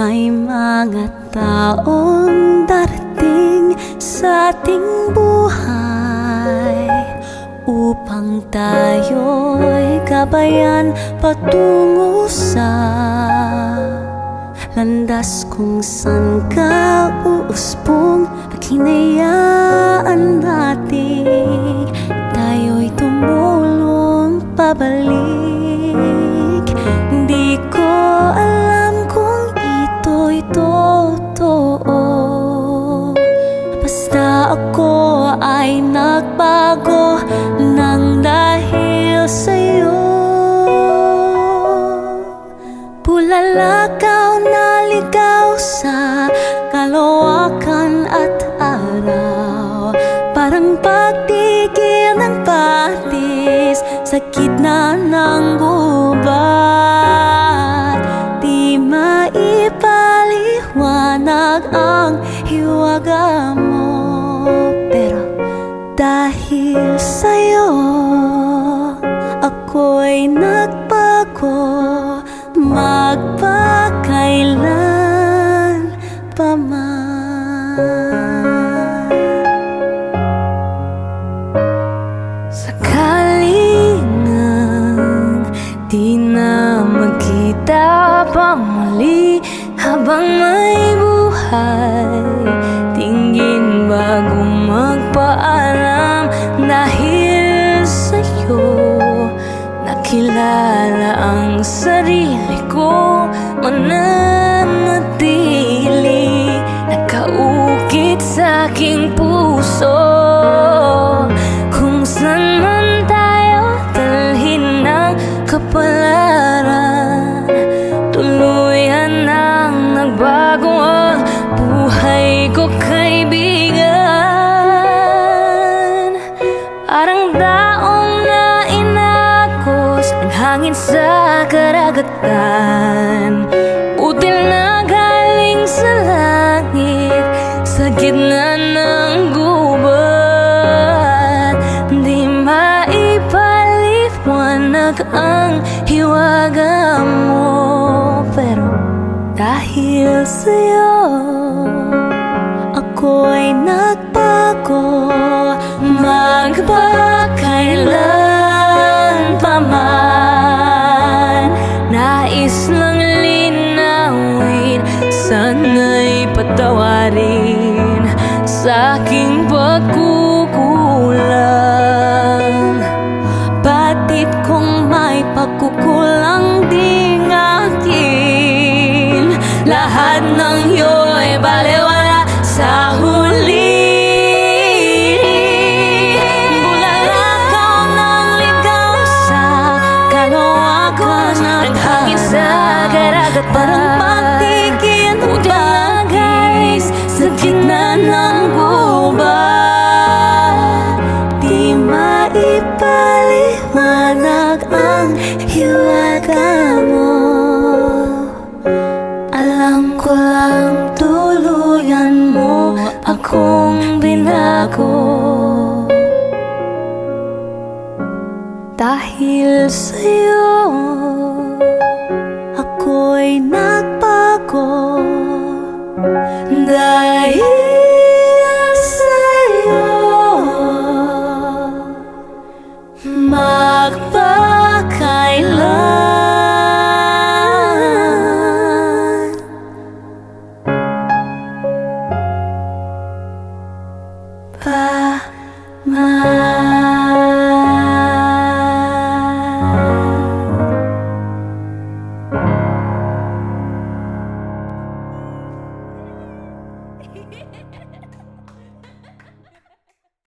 May mga taong darating sa ating buhay upang tayo'y gabayan patungo sa landas kung saan ka uuspong at hinayaan natin tayo'y tumulong pabalik. Di ko alam kung ito'y totoo, basta ako ay nagbago nang dahil sa'yo. Bulalakaw na ligaw sa kalawakan at araw, parang pagtigil ng patis sa gitna ng gubat. Di maipaliwanag ang hiwaga mo, pero dahil sa'yo ako'y nagbago magpakailan pa man. Sakaling nang di na magkita pa muli habang may buhay, tingin bago magpaalam. Dahil sa'yo nakilala ang sarili ko, mananatili nakaukit sa aking puso. Kung saan man tayo dalhin ng kapalaran, tuluyan nang nagbago ang buhay ko, kaibigan. Parang daong na inagos ang hangin sa karagatan, util na galing sa langit sa gitna ng gubat. Di maipaliwanag ang hiwaga mo, pero dahil sa'yo ako'y nagbago magpakailan pa man. Nais lang linawin, sana'y patawarin sa aking pagkukulang. Batid kung may pagkukulang ding akin, lahat ng iyo'y balewala sa huli. Bulalakaw ng ligaw sa kalawakan at hangin sa karagatan, parang patigil ng bagay sa gitna ng gubat. Di maipaliwanag ang hiwaga mo, alam ko lang tuluyan mo akong binago. Dahil sa